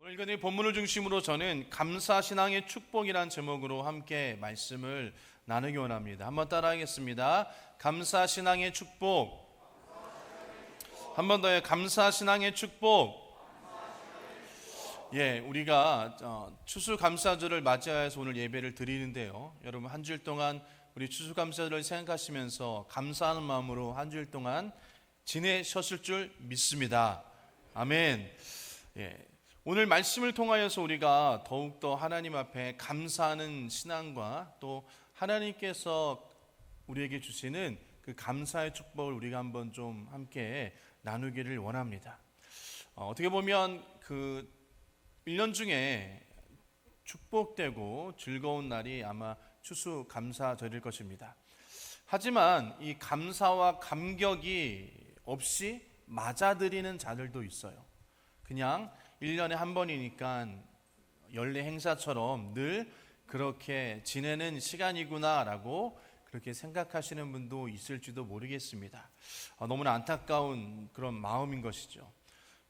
오늘 이 본문을 중심으로 저는 감사신앙의 축복이란 제목으로 함께 말씀을 나누기 원합니다. 한번 따라하겠습니다. 감사신앙의 축복. 한 번 더요. 감사신앙의 축복. 우리가 추수감사절을 맞이해서 오늘 예배를 드리는데요. 여러분 한 주일 동안 우리 추수감사절을 생각하시면서 감사하는 마음으로 한 주일 동안 지내셨을 줄 믿습니다. 아멘. 오늘 말씀을 통하여서 우리가 더욱더 하나님 앞에 감사하는 신앙과 또 하나님께서 우리에게 주시는 그 감사의 축복을 우리가 한번 좀 함께 나누기를 원합니다. 어떻게 보면 그 1년 중에 축복되고 즐거운 날이 아마 추수감사절일 것입니다. 하지만 이 감사와 감격이 없이 맞아들이는 자들도 있어요. 그냥 1년에 한 번이니까 연례 행사처럼 늘 그렇게 지내는 시간이구나라고 그렇게 생각하시는 분도 있을지도 모르겠습니다. 너무나 안타까운 그런 마음인 것이죠.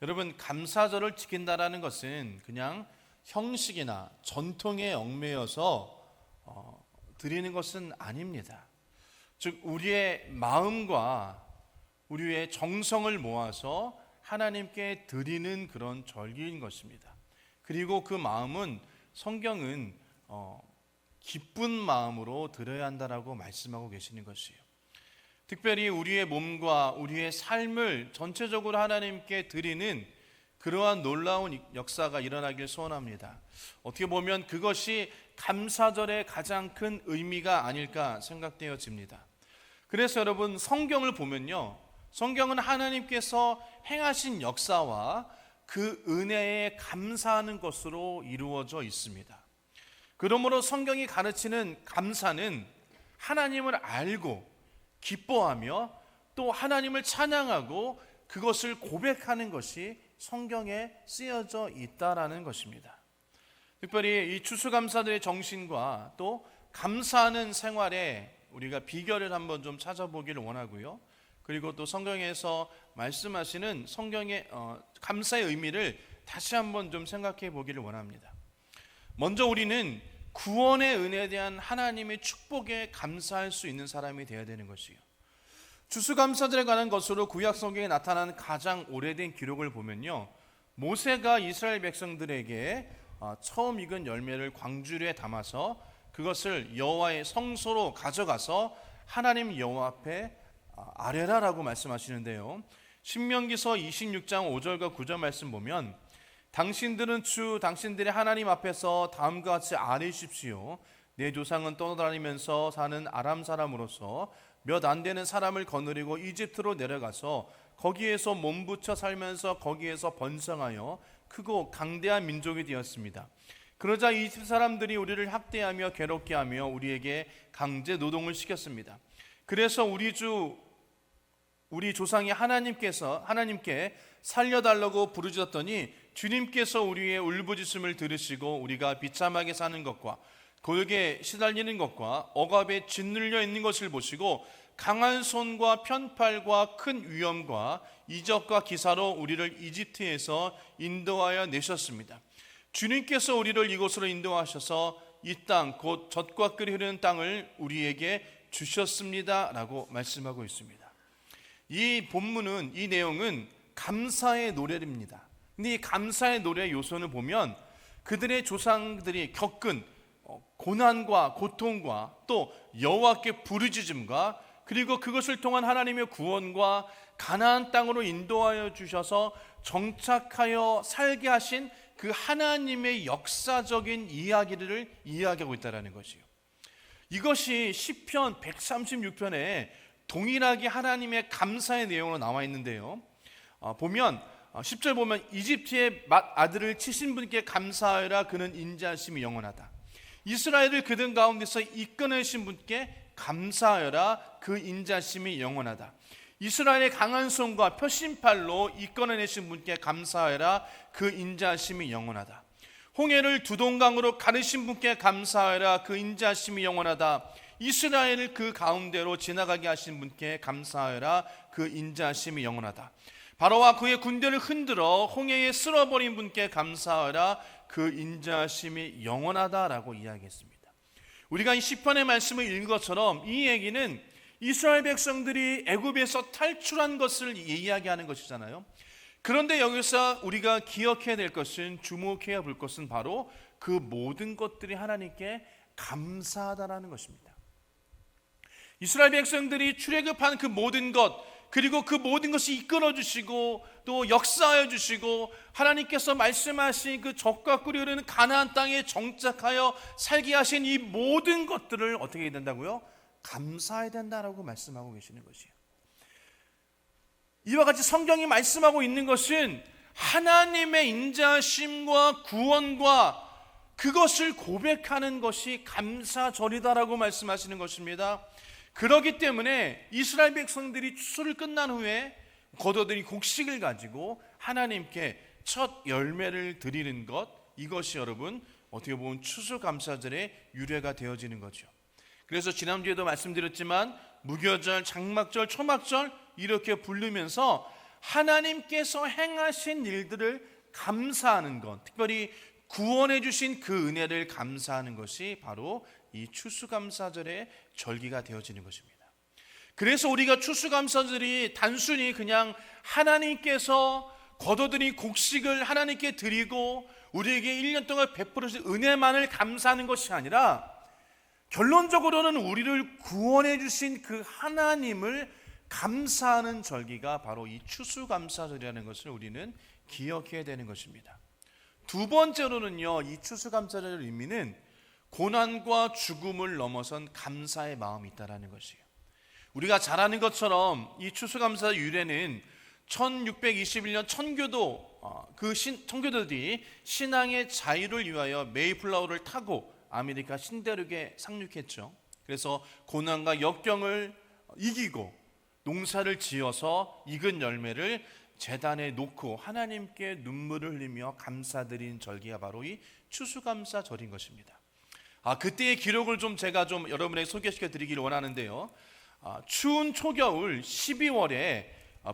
여러분, 감사절을 지킨다라는 것은 그냥 형식이나 전통에 얽매여서 드리는 것은 아닙니다. 즉 우리의 마음과 우리의 정성을 모아서 하나님께 드리는 그런 절기인 것입니다. 그리고 그 마음은 성경은 기쁜 마음으로 드려야 한다라고 말씀하고 계시는 것이에요. 특별히 우리의 몸과 우리의 삶을 전체적으로 하나님께 드리는 그러한 놀라운 역사가 일어나길 소원합니다. 어떻게 보면 그것이 감사절의 가장 큰 의미가 아닐까 생각되어집니다. 그래서 여러분 성경을 보면요, 성경은 하나님께서 행하신 역사와 그 은혜에 감사하는 것으로 이루어져 있습니다. 그러므로 성경이 가르치는 감사는 하나님을 알고 기뻐하며 또 하나님을 찬양하고 그것을 고백하는 것이 성경에 쓰여져 있다라는 것입니다. 특별히 이 추수감사들의 정신과 또 감사하는 생활에 우리가 비결을 한번 좀 찾아보기를 원하고요. 그리고 또 성경에서 말씀하시는 성경의 감사의 의미를 다시 한번 좀 생각해 보기를 원합니다. 먼저 우리는 구원의 은혜에 대한 하나님의 축복에 감사할 수 있는 사람이 되어야 되는 것이에요. 추수감사절에 관한 것으로 구약 성경에 나타난 가장 오래된 기록을 보면요, 모세가 이스라엘 백성들에게 처음 익은 열매를 광주리에 담아서 그것을 여호와의 성소로 가져가서 하나님 여호와 앞에 아뢰라라고 말씀하시는데요, 신명기서 26장 5절과 9절 말씀 보면 당신들은 당신들의 하나님 앞에서 다음과 같이 아뢰십시오. 내 조상은 떠나다니면서 사는 아람 사람으로서 몇 안 되는 사람을 거느리고 이집트로 내려가서 거기에서 몸부쳐 살면서 거기에서 번성하여 크고 강대한 민족이 되었습니다. 그러자 이집트 사람들이 우리를 학대하며 괴롭게 하며 우리에게 강제 노동을 시켰습니다. 그래서 우리 조상이 하나님께 살려달라고 부르짖었더니 주님께서 우리의 울부짖음을 들으시고 우리가 비참하게 사는 것과 골게 시달리는 것과 억압에 짓눌려 있는 것을 보시고 강한 손과 편팔과 큰 위험과 이적과 기사로 우리를 이집트에서 인도하여 내셨습니다. 주님께서 우리를 이곳으로 인도하셔서 이 땅 곧 젖과 꿀이 흐르는 땅을 우리에게 주셨습니다 라고 말씀하고 있습니다. 이 본문은, 이 내용은 감사의 노래입니다. 근데 이 감사의 노래의 요소는 보면 그들의 조상들이 겪은 고난과 고통과 또 여호와께 부르짖음과 그리고 그것을 통한 하나님의 구원과 가나안 땅으로 인도하여 주셔서 정착하여 살게 하신 그 하나님의 역사적인 이야기를 이야기하고 있다는 것이에요. 이것이 시편 136편에 동일하게 하나님의 감사의 내용으로 나와 있는데요, 보면 10절 보면 이집트의 아들을 치신 분께 감사하여라, 그는 인자하심이 영원하다. 이스라엘을 그들 가운데서 이끌어내신 분께 감사하여라, 그 인자심이 영원하다. 이스라엘의 강한 손과 표심팔로 이끌어내신 분께 감사하여라, 그 인자심이 영원하다. 홍해를 두 동강으로 가르신 분께 감사하여라, 그 인자심이 영원하다. 이스라엘을 그 가운데로 지나가게 하신 분께 감사하여라, 그 인자심이 영원하다. 바로와 그의 군대를 흔들어 홍해에 쓸어버린 분께 감사하라. 그 인자하심이 영원하다라고 이야기했습니다. 우리가 이 시편의 말씀을 읽은 것처럼 이 얘기는 이스라엘 백성들이 애굽에서 탈출한 것을 이야기하는 것이잖아요. 그런데 여기서 우리가 기억해야 될 것은, 주목해야 볼 것은 바로 그 모든 것들이 하나님께 감사하다라는 것입니다. 이스라엘 백성들이 출애굽한 그 모든 것, 그리고 그 모든 것이 이끌어 주시고 또 역사하여 주시고 하나님께서 말씀하신 그 적과 꿀이 흐르는 가나안 땅에 정착하여 살게 하신 이 모든 것들을 어떻게 해야 된다고요? 감사해야 된다라고 말씀하고 계시는 것이에요. 이와 같이 성경이 말씀하고 있는 것은 하나님의 인자심과 구원과 그것을 고백하는 것이 감사절이다라고 말씀하시는 것입니다. 그렇기 때문에 이스라엘 백성들이 추수를 끝난 후에 거둬들인 곡식을 가지고 하나님께 첫 열매를 드리는 것, 이것이 여러분 어떻게 보면 추수감사절의 유래가 되어지는 거죠. 그래서 지난주에도 말씀드렸지만 무교절, 장막절, 초막절 이렇게 부르면서 하나님께서 행하신 일들을 감사하는 것, 특별히 구원해 주신 그 은혜를 감사하는 것이 바로 이 추수감사절의 절기가 되어지는 것입니다. 그래서 우리가 추수감사절이 단순히 그냥 하나님께서 거둬들인 곡식을 하나님께 드리고 우리에게 1년 동안 베풀으신 은혜만을 감사하는 것이 아니라 결론적으로는 우리를 구원해 주신 그 하나님을 감사하는 절기가 바로 이 추수감사절이라는 것을 우리는 기억해야 되는 것입니다. 두 번째로는요, 이 추수감사절의 의미는 고난과 죽음을 넘어선 감사의 마음이 있다는 것이에요. 우리가 잘 아는 것처럼 이 추수감사 유래는 1621년 청교도들이 신앙의 자유를 위하여 메이플라워를 타고 아메리카 신대륙에 상륙했죠. 그래서 고난과 역경을 이기고 농사를 지어서 익은 열매를 제단에 놓고 하나님께 눈물을 흘리며 감사드린 절기가 바로 이 추수감사절인 것입니다. 그때의 기록을 제가 여러분에게 소개시켜 드리기를 원하는데요. 추운 초겨울 12월에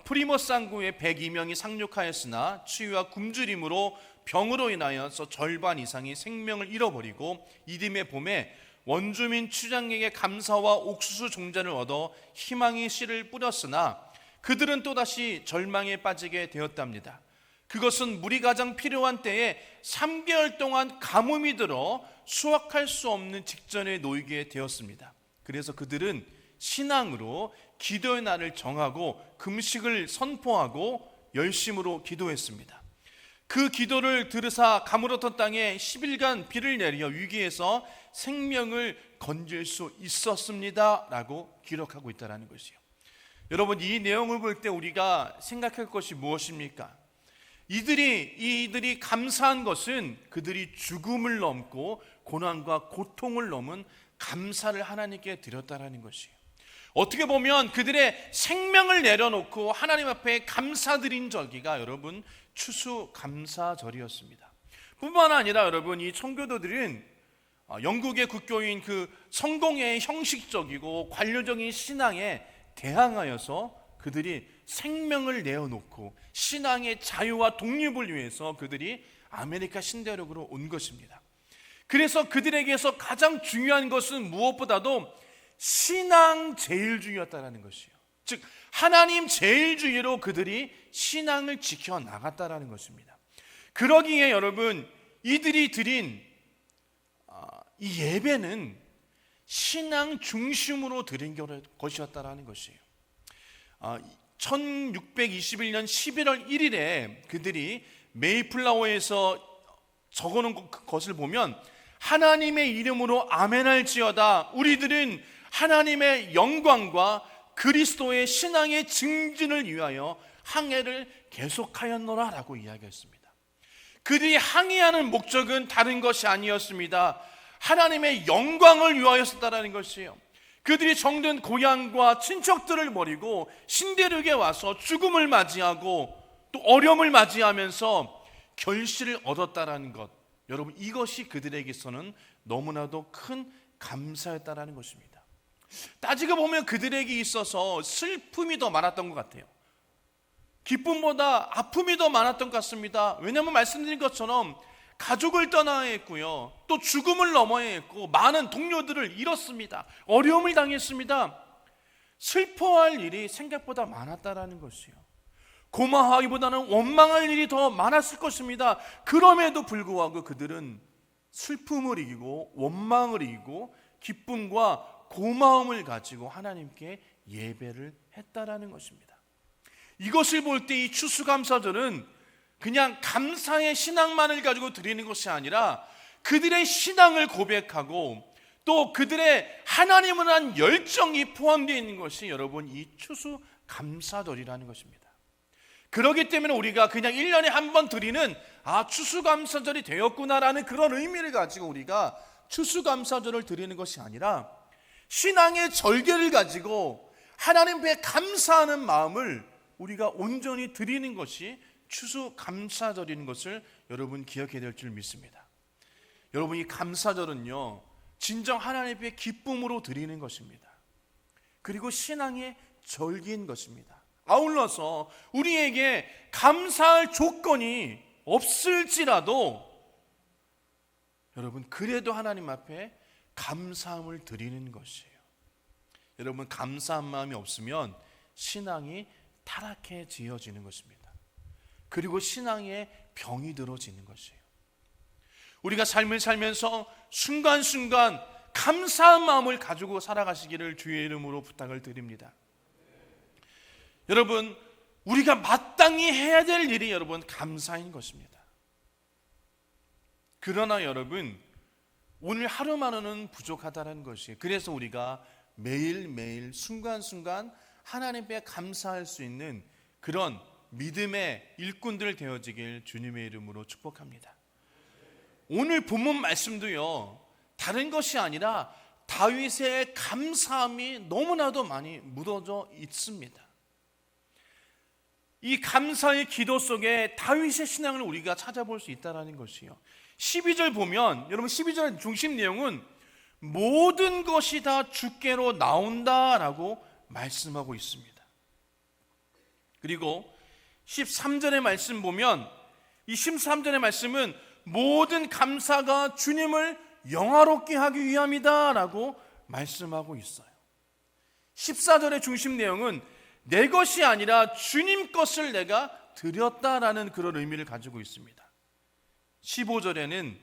프리머스 항구에 102명이 상륙하였으나 추위와 굶주림으로 병으로 인하여서 절반 이상이 생명을 잃어버리고 이듬해 봄에 원주민 추장에게 감사와 옥수수 종자를 얻어 희망의 씨를 뿌렸으나 그들은 또다시 절망에 빠지게 되었답니다. 그것은 물이 가장 필요한 때에 3개월 동안 가뭄이 들어 수확할 수 없는 직전에 놓이게 되었습니다. 그래서 그들은 신앙으로 기도의 날을 정하고 금식을 선포하고 열심으로 기도했습니다. 그 기도를 들으사 가물었던 땅에 10일간 비를 내려 위기에서 생명을 건질 수 있었습니다 라고 기록하고 있다는 것이요. 여러분, 이 내용을 볼 때 우리가 생각할 것이 무엇입니까? 이들이 감사한 것은 그들이 죽음을 넘고 고난과 고통을 넘은 감사를 하나님께 드렸다는 것이에요. 어떻게 보면 그들의 생명을 내려놓고 하나님 앞에 감사드린 절기가 여러분 추수감사절이었습니다. 뿐만 아니라 여러분, 이 청교도들은 영국의 국교인 그 성공의 형식적이고 관료적인 신앙에 대항하여서 그들이 생명을 내어놓고 신앙의 자유와 독립을 위해서 그들이 아메리카 신대륙으로 온 것입니다. 그래서 그들에게서 가장 중요한 것은 무엇보다도 신앙 제일주의였다는 것이에요. 즉 하나님 제일주의로 그들이 신앙을 지켜나갔다는 것입니다. 그러기에 여러분, 이들이 드린 이 예배는 신앙 중심으로 드린 것이었다는 것이에요. 1621년 11월 1일에 그들이 메이플라워에서 적어놓은 것을 보면 하나님의 이름으로 아멘할지어다, 우리들은 하나님의 영광과 그리스도의 신앙의 증진을 위하여 항해를 계속하였노라 라고 이야기했습니다. 그들이 항해하는 목적은 다른 것이 아니었습니다. 하나님의 영광을 위하였었다는 것이에요. 그들이 정든 고향과 친척들을 버리고 신대륙에 와서 죽음을 맞이하고 또 어려움을 맞이하면서 결실을 얻었다는 것, 여러분, 이것이 그들에게서는 너무나도 큰 감사였다는 것입니다. 따지고 보면 그들에게 있어서 슬픔이 더 많았던 것 같아요. 기쁨보다 아픔이 더 많았던 것 같습니다. 왜냐하면 말씀드린 것처럼 가족을 떠나야 했고요, 또 죽음을 넘어야 했고, 많은 동료들을 잃었습니다. 어려움을 당했습니다. 슬퍼할 일이 생각보다 많았다라는 것이요, 고마워하기보다는 원망할 일이 더 많았을 것입니다. 그럼에도 불구하고 그들은 슬픔을 이기고 원망을 이기고 기쁨과 고마움을 가지고 하나님께 예배를 했다라는 것입니다. 이것을 볼 때 이 추수감사절은 그냥 감사의 신앙만을 가지고 드리는 것이 아니라 그들의 신앙을 고백하고 또 그들의 하나님을 한 열정이 포함되어 있는 것이 여러분 이 추수감사절이라는 것입니다. 그렇기 때문에 우리가 그냥 1년에 한 번 드리는 추수감사절이 되었구나라는 그런 의미를 가지고 우리가 추수감사절을 드리는 것이 아니라 신앙의 절개를 가지고 하나님 앞에 감사하는 마음을 우리가 온전히 드리는 것이 추수감사절인 것을 여러분 기억해야 될 줄 믿습니다. 여러분, 이 감사절은요 진정 하나님 앞에 기쁨으로 드리는 것입니다. 그리고 신앙의 절기인 것입니다. 아울러서 우리에게 감사할 조건이 없을지라도 여러분 그래도 하나님 앞에 감사함을 드리는 것이에요. 여러분, 감사한 마음이 없으면 신앙이 타락해지어지는 것입니다. 그리고 신앙에 병이 들어지는 것이에요. 우리가 삶을 살면서 순간순간 감사한 마음을 가지고 살아가시기를 주의 이름으로 부탁을 드립니다. 여러분, 우리가 마땅히 해야 될 일이 여러분 감사인 것입니다. 그러나 여러분, 오늘 하루만으로는 부족하다는 것이에요. 그래서 우리가 매일매일 순간순간 하나님 앞에 감사할 수 있는 그런 믿음의 일꾼들 되어지길 주님의 이름으로 축복합니다. 오늘 본문 말씀도요 다른 것이 아니라 다윗의 감사함이 너무나도 많이 묻어져 있습니다. 이 감사의 기도 속에 다윗의 신앙을 우리가 찾아볼 수 있다는 것이요, 12절 보면 여러분 12절 중심 내용은 모든 것이 다 주께로 나온다라고 말씀하고 있습니다. 그리고 13절의 말씀 보면 이 13절의 말씀은 모든 감사가 주님을 영화롭게 하기 위함이다 라고 말씀하고 있어요. 14절의 중심 내용은 내 것이 아니라 주님 것을 내가 드렸다라는 그런 의미를 가지고 있습니다. 15절에는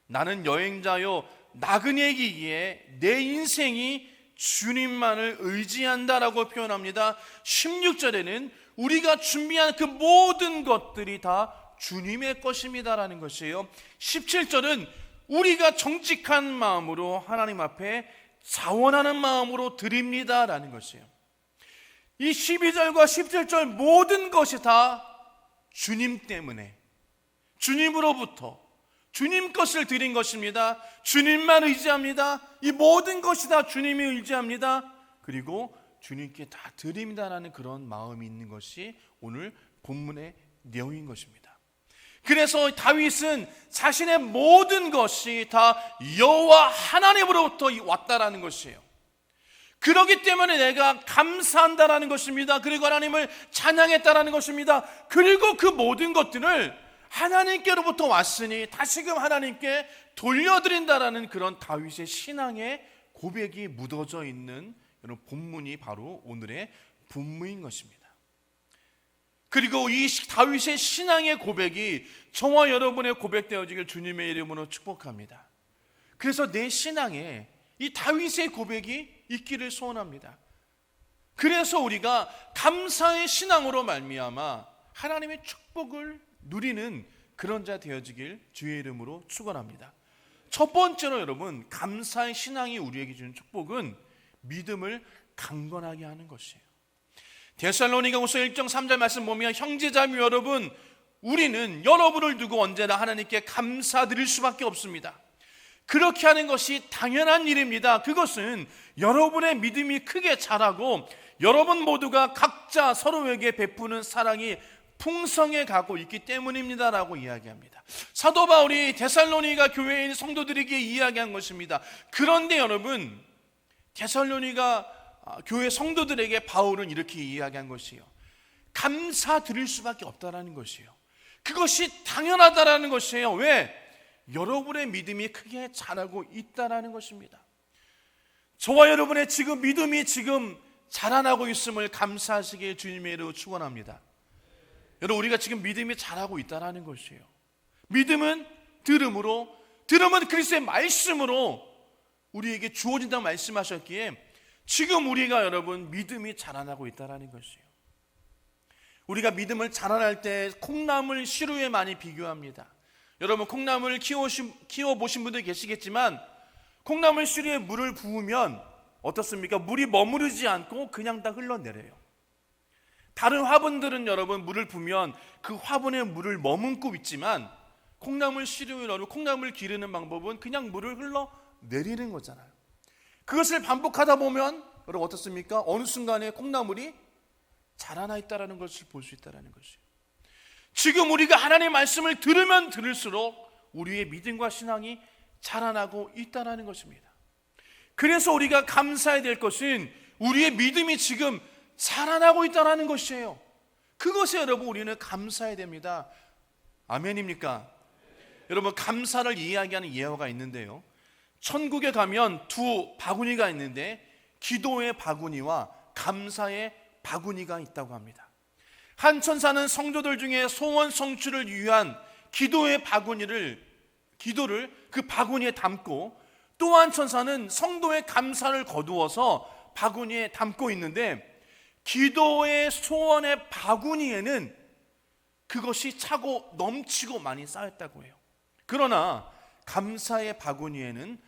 나는 여행자요 나그네이기에 내 인생이 주님만을 의지한다라고 표현합니다. 16절에는 우리가 준비한 그 모든 것들이 다 주님의 것입니다라는 것이에요. 17절은 우리가 정직한 마음으로 하나님 앞에 자원하는 마음으로 드립니다라는 것이에요. 이 12절과 17절 모든 것이 다 주님 때문에, 주님으로부터 주님 것을 드린 것입니다. 주님만 의지합니다. 이 모든 것이 다 주님이 의지합니다. 그리고 주님께 다 드립니다라는 그런 마음이 있는 것이 오늘 본문의 내용인 것입니다. 그래서 다윗은 자신의 모든 것이 다 여호와 하나님으로부터 왔다라는 것이에요. 그렇기 때문에 내가 감사한다라는 것입니다. 그리고 하나님을 찬양했다라는 것입니다. 그리고 그 모든 것들을 하나님께로부터 왔으니 다시금 하나님께 돌려드린다라는 그런 다윗의 신앙의 고백이 묻어져 있는 이런 본문이 바로 오늘의 본문인 것입니다. 그리고 이 다윗의 신앙의 고백이 저와 여러분의 고백되어지길 주님의 이름으로 축복합니다. 그래서 내 신앙에 이 다윗의 고백이 있기를 소원합니다. 그래서 우리가 감사의 신앙으로 말미암아 하나님의 축복을 누리는 그런 자 되어지길 주의 이름으로 축원합니다. 첫 번째로 여러분, 감사의 신앙이 우리에게 주는 축복은 믿음을 강건하게 하는 것이에요. 데살로니가후서 1장 3절 말씀 보면 형제자매 여러분, 우리는 여러분을 두고 언제나 하나님께 감사드릴 수밖에 없습니다. 그렇게 하는 것이 당연한 일입니다. 그것은 여러분의 믿음이 크게 자라고 여러분 모두가 각자 서로에게 베푸는 사랑이 풍성해 가고 있기 때문입니다라고 이야기합니다. 사도 바울이 데살로니가 교회에 있는 성도들에게 이야기한 것입니다. 그런데 여러분, 데살로니가 교회 성도들에게 바울은 이렇게 이야기한 것이에요. 감사드릴 수밖에 없다라는 것이에요. 그것이 당연하다라는 것이에요. 왜? 여러분의 믿음이 크게 자라고 있다라는 것입니다. 저와 여러분의 지금 믿음이 지금 자라나고 있음을 감사하시기에 주님의 이름으로 축원합니다. 여러분, 우리가 지금 믿음이 자라고 있다라는 것이에요. 믿음은 들음으로, 들음은 그리스도의 말씀으로 우리에게 주어진다고 말씀하셨기에 지금 우리가 여러분 믿음이 자라나고 있다라는 것이에요. 우리가 믿음을 자라날 때 콩나물 시루에 많이 비교합니다. 여러분, 콩나물을 키워보신 분들 계시겠지만 콩나물 시루에 물을 부으면 어떻습니까? 물이 머무르지 않고 그냥 다 흘러내려요. 다른 화분들은 여러분 물을 부으면 그 화분에 물을 머금고 있지만 콩나물 시루에 여러분 콩나물 기르는 방법은 그냥 물을 흘러내리는 거잖아요. 그것을 반복하다 보면 여러분 어떻습니까? 어느 순간에 콩나물이 자라나 있다는 것을 볼 수 있다는 것이에요. 지금 우리가 하나님의 말씀을 들으면 들을수록 우리의 믿음과 신앙이 자라나고 있다는 것입니다. 그래서 우리가 감사해야 될 것은 우리의 믿음이 지금 자라나고 있다는 것이에요. 그것에 여러분 우리는 감사해야 됩니다. 아멘입니까? 여러분, 감사를 이야기하는 예화가 있는데요, 천국에 가면 두 바구니가 있는데 기도의 바구니와 감사의 바구니가 있다고 합니다. 한 천사는 성도들 중에 소원 성취를 위한 기도의 기도를 그 바구니에 담고, 또 한 천사는 성도의 감사를 거두어서 바구니에 담고 있는데 기도의 소원의 바구니에는 그것이 차고 넘치고 많이 쌓였다고 해요. 그러나 감사의 바구니에는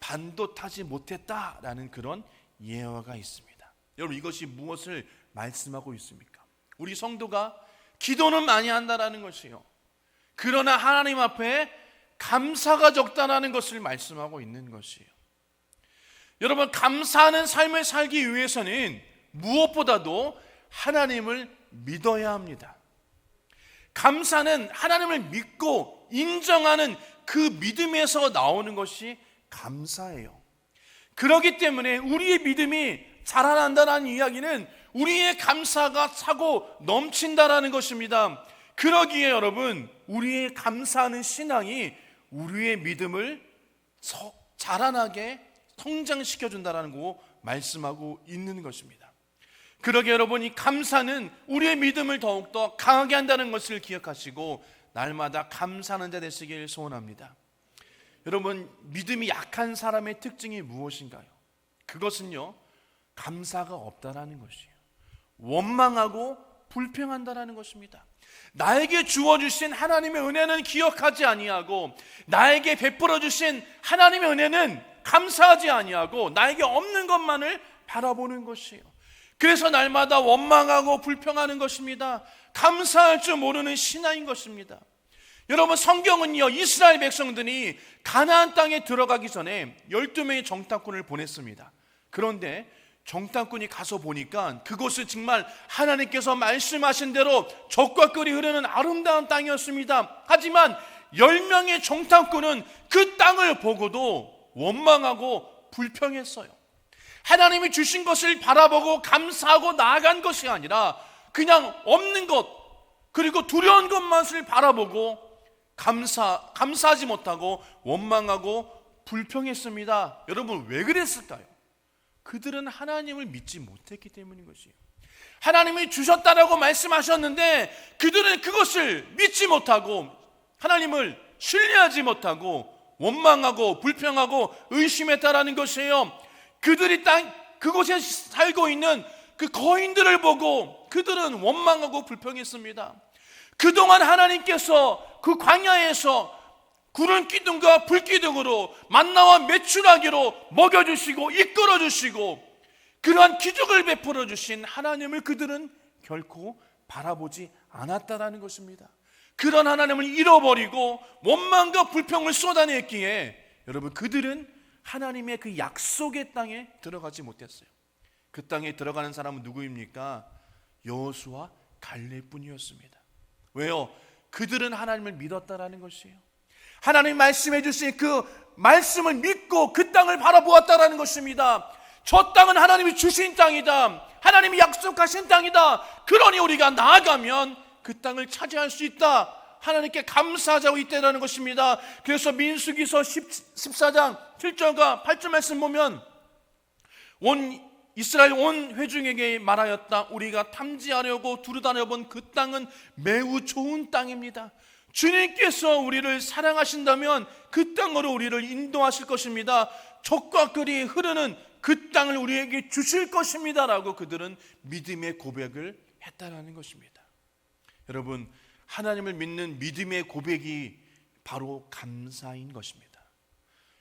반도 타지 못했다라는 그런 예화가 있습니다. 여러분, 이것이 무엇을 말씀하고 있습니까? 우리 성도가 기도는 많이 한다라는 것이요, 그러나 하나님 앞에 감사가 적다라는 것을 말씀하고 있는 것이에요. 여러분, 감사하는 삶을 살기 위해서는 무엇보다도 하나님을 믿어야 합니다. 감사는 하나님을 믿고 인정하는 그 믿음에서 나오는 것이 감사예요. 그렇기 때문에 우리의 믿음이 자라난다는 이야기는 우리의 감사가 차고 넘친다라는 것입니다. 그러기에 여러분, 우리의 감사하는 신앙이 우리의 믿음을 자라나게 성장시켜준다라는 거 말씀하고 있는 것입니다. 그러기에 여러분, 이 감사는 우리의 믿음을 더욱더 강하게 한다는 것을 기억하시고 날마다 감사하는 자 되시길 소원합니다. 여러분, 믿음이 약한 사람의 특징이 무엇인가요? 그것은요, 감사가 없다라는 것이에요. 원망하고 불평한다라는 것입니다. 나에게 주어주신 하나님의 은혜는 기억하지 아니하고, 나에게 베풀어 주신 하나님의 은혜는 감사하지 아니하고, 나에게 없는 것만을 바라보는 것이에요. 그래서 날마다 원망하고 불평하는 것입니다. 감사할 줄 모르는 신앙인 것입니다. 여러분, 성경은요, 이스라엘 백성들이 가나안 땅에 들어가기 전에 12명의 정탐꾼을 보냈습니다. 그런데 정탐꾼이 가서 보니까 그곳은 정말 하나님께서 말씀하신 대로 젖과 꿀이 흐르는 아름다운 땅이었습니다. 하지만 10명의 정탐꾼은 그 땅을 보고도 원망하고 불평했어요. 하나님이 주신 것을 바라보고 감사하고 나아간 것이 아니라 그냥 없는 것, 그리고 두려운 것만을 바라보고 감사하지 못하고 원망하고 불평했습니다. 여러분, 왜 그랬을까요? 그들은 하나님을 믿지 못했기 때문인 것이에요. 하나님이 주셨다라고 말씀하셨는데 그들은 그것을 믿지 못하고 하나님을 신뢰하지 못하고 원망하고 불평하고 의심했다라는 것이에요. 그들이 그곳에 살고 있는 그 거인들을 보고 그들은 원망하고 불평했습니다. 그동안 하나님께서 그 광야에서 구름 기둥과 불 기둥으로 만나와 메추라기로 먹여주시고 이끌어주시고 그러한 기적을 베풀어 주신 하나님을 그들은 결코 바라보지 않았다라는 것입니다. 그런 하나님을 잃어버리고 원망과 불평을 쏟아냈기에 여러분, 그들은 하나님의 그 약속의 땅에 들어가지 못했어요. 그 땅에 들어가는 사람은 누구입니까? 여호수아 갈렙뿐이었습니다. 왜요? 그들은 하나님을 믿었다라는 것이에요. 하나님 말씀해 주신 그 말씀을 믿고 그 땅을 바라보았다라는 것입니다. 저 땅은 하나님이 주신 땅이다. 하나님이 약속하신 땅이다. 그러니 우리가 나아가면 그 땅을 차지할 수 있다. 하나님께 감사하자고 이때라는 것입니다. 그래서 민수기서 14장 7절과 8절 말씀 보면 이스라엘 온 회중에게 말하였다. 우리가 탐지하려고 두루다녀 본 그 땅은 매우 좋은 땅입니다. 주님께서 우리를 사랑하신다면 그 땅으로 우리를 인도하실 것입니다. 젖과 꿀이 흐르는 그 땅을 우리에게 주실 것입니다 라고 그들은 믿음의 고백을 했다라는 것입니다. 여러분, 하나님을 믿는 믿음의 고백이 바로 감사인 것입니다.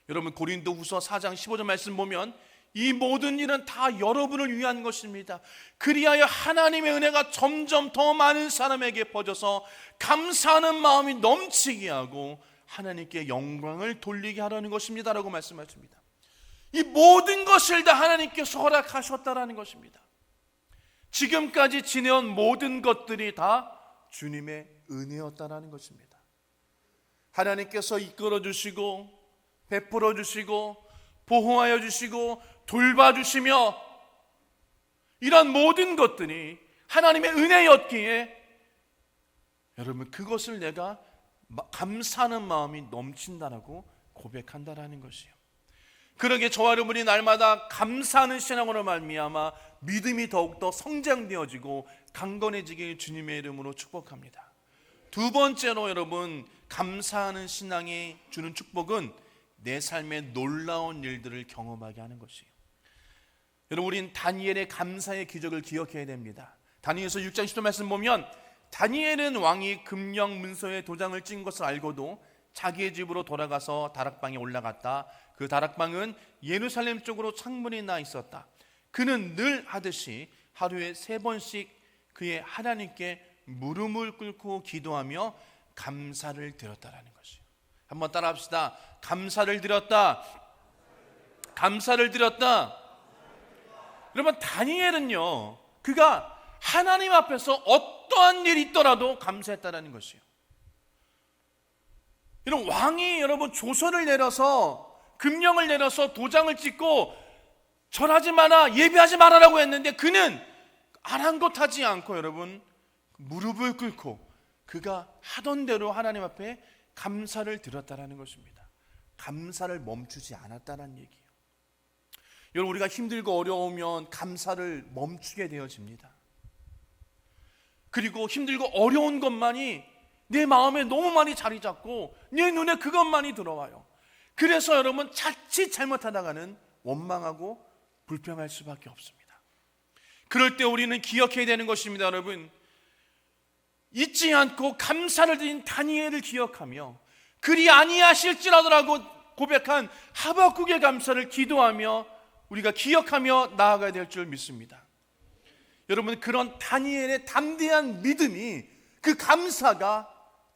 여러분, 고린도후서 4장 15절 말씀 보면 이 모든 일은 다 여러분을 위한 것입니다. 그리하여 하나님의 은혜가 점점 더 많은 사람에게 퍼져서 감사하는 마음이 넘치게 하고 하나님께 영광을 돌리게 하라는 것입니다 라고 말씀하십니다. 이 모든 것을 다 하나님께서 허락하셨다라는 것입니다. 지금까지 지내온 모든 것들이 다 주님의 은혜였다라는 것입니다. 하나님께서 이끌어 주시고 베풀어 주시고 보호하여 주시고 돌봐주시며 이런 모든 것들이 하나님의 은혜였기에 여러분, 그것을 내가 감사하는 마음이 넘친다라고 고백한다라는 것이에요. 그러게 저와 여러분이 날마다 감사하는 신앙으로 말미암아 믿음이 더욱더 성장되어지고 강건해지길 주님의 이름으로 축복합니다. 두 번째로 여러분, 감사하는 신앙이 주는 축복은 내 삶의 놀라운 일들을 경험하게 하는 것이에요. 여러분, 우린 다니엘의 감사의 기적을 기억해야 됩니다. 다니엘서 6장 10절 말씀 보면 다니엘은 왕이 금령 문서에 도장을 찍은 것을 알고도 자기의 집으로 돌아가서 다락방에 올라갔다. 그 다락방은 예루살렘 쪽으로 창문이 나 있었다. 그는 늘 하듯이 하루에 3번씩 그의 하나님께 무릎을 꿇고 기도하며 감사를 드렸다라는 것이에요. 한번 따라 합시다. 감사를 드렸다. 감사를 드렸다. 여러분, 다니엘은요, 그가 하나님 앞에서 어떠한 일이 있더라도 감사했다라는 것이에요. 이런 왕이 여러분 조서를 내려서 금령을 내려서 도장을 찍고 절하지 마라, 예배하지 마라라고 했는데 그는 아랑곳하지 않고 여러분 무릎을 꿇고 그가 하던 대로 하나님 앞에 감사를 드렸다라는 것입니다. 감사를 멈추지 않았다는 얘기예요. 여러분, 우리가 힘들고 어려우면 감사를 멈추게 되어집니다. 그리고 힘들고 어려운 것만이 내 마음에 너무 많이 자리 잡고 내 눈에 그것만이 들어와요. 그래서 여러분, 자칫 잘못하다가는 원망하고 불평할 수밖에 없습니다. 그럴 때 우리는 기억해야 되는 것입니다. 여러분, 잊지 않고 감사를 드린 다니엘을 기억하며 그리 아니하실지라도라고 고백한 하박국의 감사를 기도하며 우리가 기억하며 나아가야 될 줄 믿습니다. 여러분, 그런 다니엘의 담대한 믿음이, 그 감사가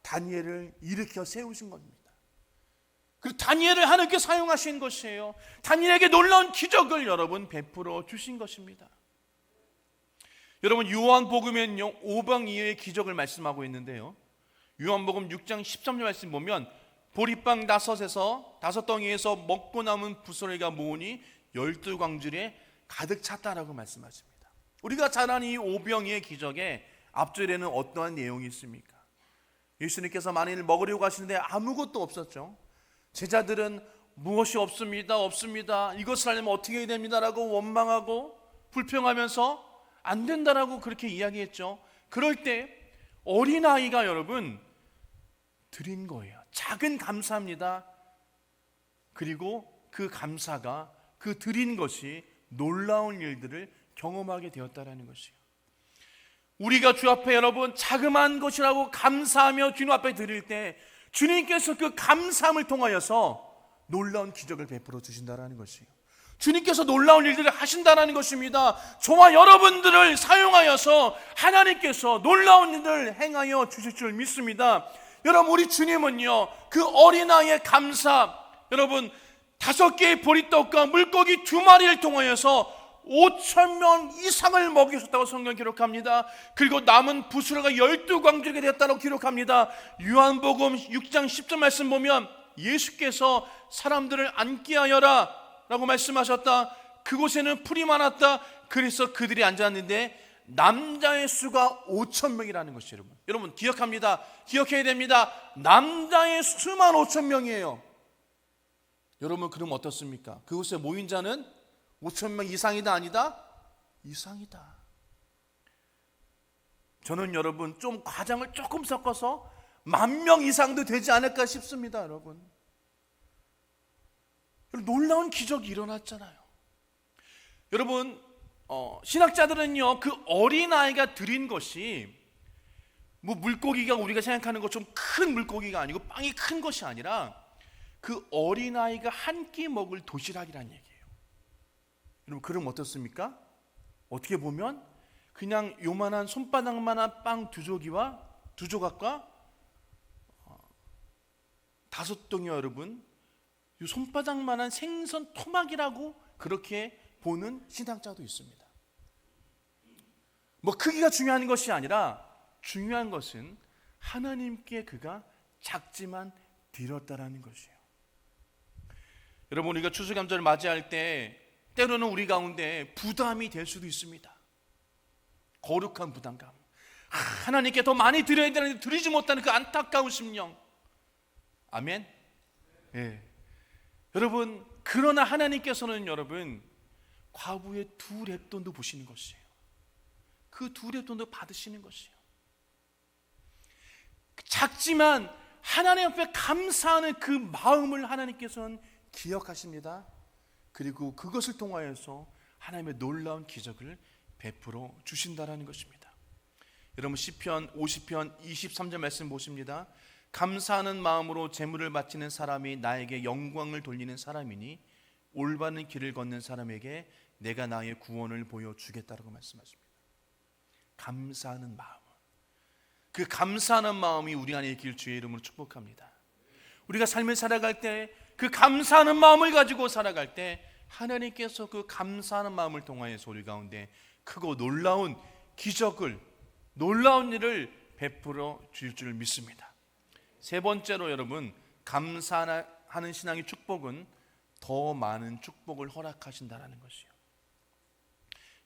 다니엘을 일으켜 세우신 겁니다. 그리고 다니엘을 하나님께 사용하신 것이에요. 다니엘에게 놀라운 기적을 여러분 베풀어 주신 것입니다. 여러분, 요한복음에는요 오병이어의 기적을 말씀하고 있는데요, 요한복음 6장 13절 말씀 보면 보리빵 5에서 5덩이에서 먹고 남은 부스러기가 모으니 12광줄에 가득 찼다라고 말씀하십니다. 우리가 잘 아는 이 오병이의 기적의 앞줄에는 어떠한 내용이 있습니까? 예수님께서 만일 먹으려고 하시는데 아무것도 없었죠. 제자들은 무엇이 없습니다, 없습니다, 이것을 하려면 어떻게 해야 됩니다라고 원망하고 불평하면서 안 된다라고 그렇게 이야기했죠. 그럴 때 어린아이가 여러분 드린 거예요. 작은 감사입니다. 그리고 그 감사가, 그 드린 것이 놀라운 일들을 경험하게 되었다라는 것이에요. 우리가 주 앞에 여러분 자그마한 것이라고 감사하며 주님 앞에 드릴 때 주님께서 그 감사함을 통하여서 놀라운 기적을 베풀어 주신다라는 것이에요. 주님께서 놀라운 일들을 하신다라는 것입니다. 저와 여러분들을 사용하여서 하나님께서 놀라운 일을 행하여 주실 줄 믿습니다. 여러분, 우리 주님은요 그 어린아이의 감사, 여러분 5개의 보리떡과 물고기 2마리를 통하여서 5,000명 이상을 먹이셨다고 성경 기록합니다. 그리고 남은 부스러기가 12광줄이 되었다고 기록합니다. 요한복음 6장 10절 말씀 보면 예수께서 사람들을 앉게 하여라 라고 말씀하셨다. 그곳에는 풀이 많았다. 그래서 그들이 앉았는데 남자의 수가 5,000명이라는 것이에요. 여러분 기억해야 됩니다. 남자의 수만 5,000명이에요. 여러분 그럼 어떻습니까? 그곳에 모인 자는 5,000명 이상이다 아니다? 이상이다. 저는 여러분 좀 과장을 조금 섞어서 10,000명 이상도 되지 않을까 싶습니다. 여러분 놀라운 기적이 일어났잖아요. 여러분 신학자들은요, 그 어린아이가 드린 것이 뭐 물고기가 우리가 생각하는 것처럼 큰 물고기가 아니고 빵이 큰 것이 아니라 그 어린아이가 한 끼 먹을 도시락이라는 얘기예요. 여러분 그럼 어떻습니까? 어떻게 보면 그냥 요만한 손바닥만한 빵 두 조각과 5덩이와 여러분 이 손바닥만한 생선 토막이라고 그렇게 보는 신학자도 있습니다. 뭐 크기가 중요한 것이 아니라 중요한 것은 하나님께 그가 작지만 드렸다라는 것이에요. 여러분 우리가 추수감사를 맞이할 때 때로는 우리 가운데 부담이 될 수도 있습니다. 거룩한 부담감, 하나님께 더 많이 드려야 되는데 드리지 못하는 그 안타까운 심령. 아멘. 예. 여러분 그러나 하나님께서는 여러분 과부의 2렙돈도 보시는 것이에요. 그 2렙돈도 받으시는 것이에요. 작지만 하나님 앞에 감사하는 그 마음을 하나님께서는 기억하십니다. 그리고 그것을 통하여서 하나님의 놀라운 기적을 베풀어 주신다라는 것입니다. 여러분 시편 50편 23절 말씀 보십니다. 감사하는 마음으로 제물을 바치는 사람이 나에게 영광을 돌리는 사람이니 올바른 길을 걷는 사람에게 내가 나의 구원을 보여주겠다라고 말씀하십니다. 감사하는 마음, 그 감사하는 마음이 우리 안에 있길 주의 이름으로 축복합니다. 우리가 삶을 살아갈 때 그 감사하는 마음을 가지고 살아갈 때 하나님께서 그 감사하는 마음을 통하여서 우리 가운데 크고 놀라운 기적을, 놀라운 일을 베풀어 주실 줄 믿습니다. 세 번째로 여러분 감사하는 신앙의 축복은 더 많은 축복을 허락하신다라는 것이에요.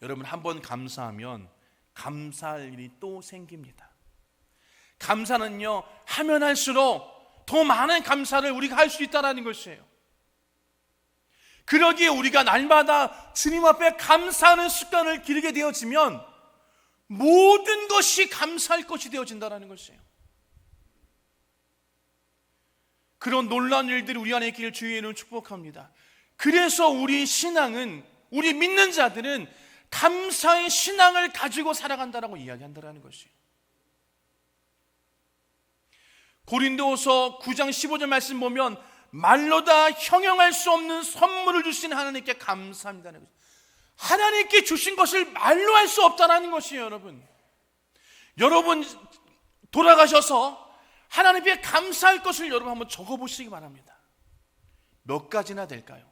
여러분 한번 감사하면 감사할 일이 또 생깁니다. 감사는요 하면 할수록 더 많은 감사를 우리가 할 수 있다는 것이에요. 그러기에 우리가 날마다 주님 앞에 감사하는 습관을 기르게 되어지면 모든 것이 감사할 것이 되어진다는 것이에요. 그런 놀라운 일들이 우리 안에 있기를 주의 이름으로 축복합니다. 그래서 우리 신앙은, 우리 믿는 자들은 감사의 신앙을 가지고 살아간다라고 이야기한다는 것이에요. 고린도후서 9장 15절 말씀 보면 말로 다 형용할 수 없는 선물을 주신 하나님께 감사합니다는 것이에요. 하나님께 주신 것을 말로 할 수 없다는 것이에요. 여러분 돌아가셔서 하나님께 감사할 것을 여러분 한번 적어보시기 바랍니다. 몇 가지나 될까요?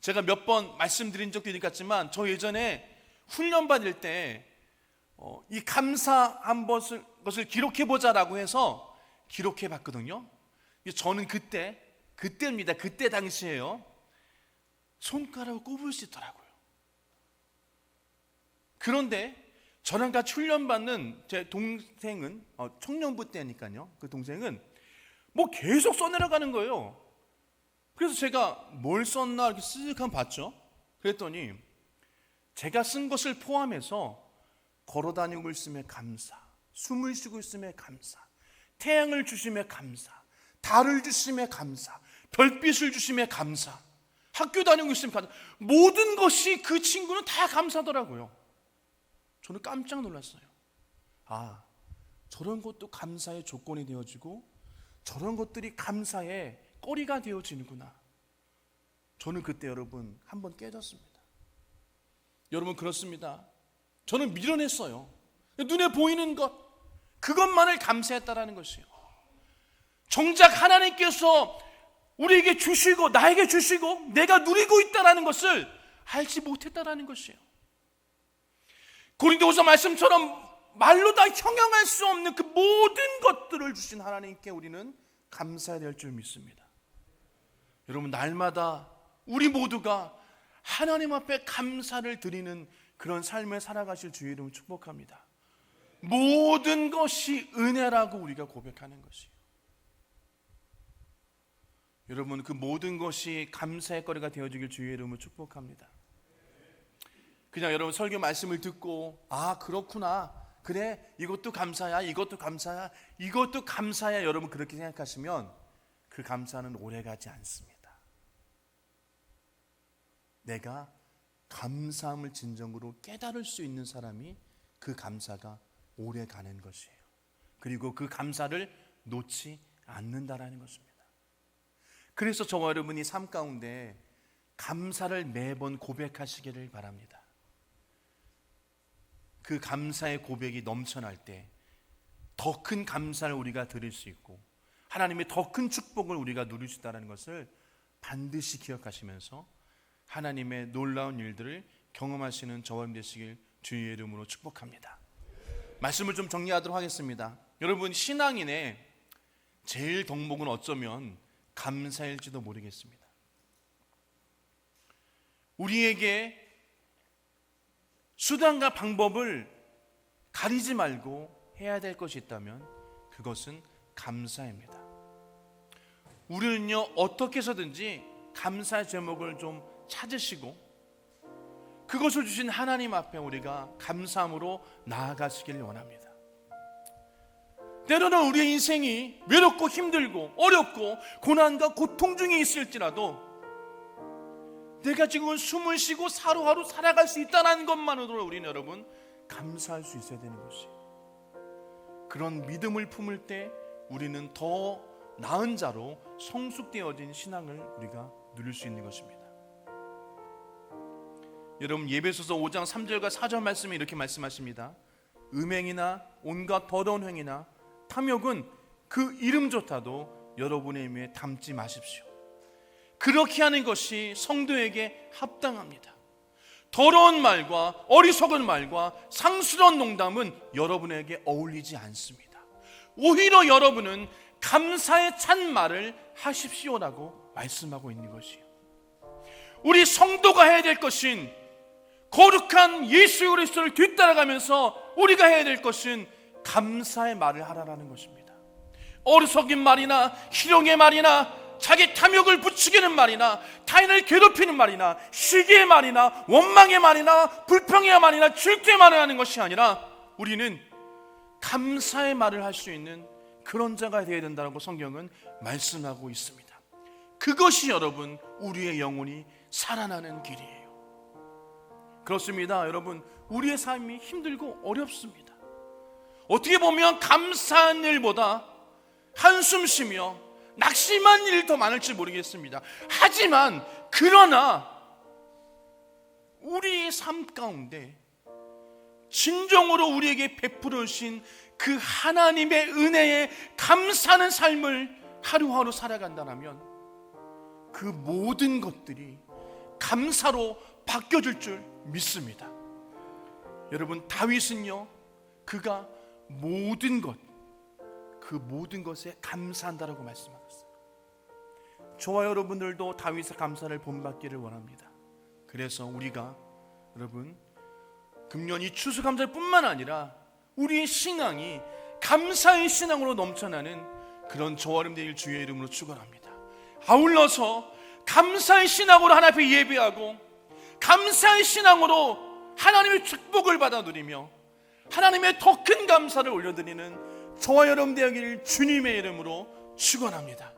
제가 몇 번 말씀드린 적도 있겠지만 저 예전에 훈련 받을 때 이 감사한 것을 기록해보자라고 해서 기록해봤거든요. 저는 그때입니다. 그때 당시에요. 손가락을 꼽을 수 있더라고요. 그런데 저랑 같이 훈련받는 제 동생은 청년부 때니까요. 그 동생은 뭐 계속 써내려가는 거예요. 그래서 제가 뭘 썼나 이렇게 쓱 한번 봤죠. 그랬더니 제가 쓴 것을 포함해서 걸어다니고 있음에 감사, 숨을 쉬고 있음에 감사, 태양을 주심에 감사, 달을 주심에 감사, 별빛을 주심에 감사, 학교 다니고 있음에 감사. 모든 것이 그 친구는 다 감사더라고요. 저는 깜짝 놀랐어요. 아, 저런 것도 감사의 조건이 되어지고 저런 것들이 감사의 꼬리가 되어지는구나. 저는 그때 여러분 한번 깨졌습니다. 여러분 그렇습니다. 저는 밀어냈어요. 눈에 보이는 것, 그것만을 감사했다라는 것이에요. 정작 하나님께서 우리에게 주시고 나에게 주시고 내가 누리고 있다라는 것을 알지 못했다라는 것이에요. 고린도후서 말씀처럼 말로 다 형용할 수 없는 그 모든 것들을 주신 하나님께 우리는 감사해야 될 줄 믿습니다. 여러분 날마다 우리 모두가 하나님 앞에 감사를 드리는 그런 삶을 살아가실 주의 이름을 축복합니다. 모든 것이 은혜라고 우리가 고백하는 것이에요. 여러분, 그 모든 것이 감사의 거리가 되어주길 주의 이름을 축복합니다. 그냥 여러분 설교 말씀을 듣고 아 그렇구나, 그래 이것도 감사야, 이것도 감사야, 이것도 감사야, 여러분 그렇게 생각하시면 그 감사는 오래가지 않습니다. 내가 감사함을 진정으로 깨달을 수 있는 사람이 그 감사가 오래가는 것이에요. 그리고 그 감사를 놓지 않는다라는 것입니다. 그래서 저와 여러분이 삶 가운데 감사를 매번 고백하시기를 바랍니다. 그 감사의 고백이 넘쳐날 때 더 큰 감사를 우리가 드릴 수 있고 하나님의 더 큰 축복을 우리가 누릴 수 있다는 것을 반드시 기억하시면서 하나님의 놀라운 일들을 경험하시는 저와 되시길 주의 이름으로 축복합니다. 말씀을 좀 정리하도록 하겠습니다. 여러분, 신앙인의 제일 덕목은 어쩌면 감사일지도 모르겠습니다. 우리에게 수단과 방법을 가리지 말고 해야 될 것이 있다면 그것은 감사입니다. 우리는요, 어떻게 해서든지 감사의 제목을 좀 찾으시고 그것을 주신 하나님 앞에 우리가 감사함으로 나아가시길 원합니다. 때로는 우리의 인생이 외롭고 힘들고 어렵고 고난과 고통 중에 있을지라도 내가 지금 숨을 쉬고 하루하루 살아갈 수 있다는 것만으로 우리는 여러분 감사할 수 있어야 되는 것이에요. 그런 믿음을 품을 때 우리는 더 나은 자로 성숙되어진 신앙을 우리가 누릴 수 있는 것입니다. 여러분, 예배소서 5장 3절과 4절 말씀에 이렇게 말씀하십니다. 음행이나 온갖 더러운 행위나 탐욕은 그 이름조차도 여러분의 입에 담지 마십시오. 그렇게 하는 것이 성도에게 합당합니다. 더러운 말과 어리석은 말과 상스러운 농담은 여러분에게 어울리지 않습니다. 오히려 여러분은 감사의 찬 말을 하십시오라고 말씀하고 있는 것이에요. 우리 성도가 해야 될 것은 거룩한 예수 그리스도를 뒤따라가면서 우리가 해야 될 것은 감사의 말을 하라는 것입니다. 어리석인 말이나 희롱의 말이나 자기 탐욕을 부추기는 말이나 타인을 괴롭히는 말이나 시기의 말이나 원망의 말이나 불평의 말이나 질투의 말을 하는 것이 아니라 우리는 감사의 말을 할 수 있는 그런 자가 되어야 된다고 성경은 말씀하고 있습니다. 그것이 여러분 우리의 영혼이 살아나는 길이에요. 그렇습니다. 여러분, 우리의 삶이 힘들고 어렵습니다. 어떻게 보면 감사한 일보다 한숨 쉬며 낙심한 일이 더 많을지 모르겠습니다. 하지만 그러나 우리의 삶 가운데 진정으로 우리에게 베풀어 주신 그 하나님의 은혜에 감사하는 삶을 하루하루 살아간다면 그 모든 것들이 감사로 바뀌어질 줄 믿습니다. 여러분, 다윗은요, 그가 모든 것, 그 모든 것에 감사한다라고 말씀하셨어요. 저와 여러분들도 다윗의 감사를 본받기를 원합니다. 그래서 우리가 여러분 금년 이 추수감사일 뿐만 아니라 우리의 신앙이 감사의 신앙으로 넘쳐나는 그런 저와 여러분 되길 주의 이름으로 축원합니다. 아울러서 감사의 신앙으로 하나님 앞에 예배하고 감사의 신앙으로 하나님의 축복을 받아 누리며 하나님의 더 큰 감사를 올려드리는 저와 여러분 되길 주님의 이름으로 축원합니다.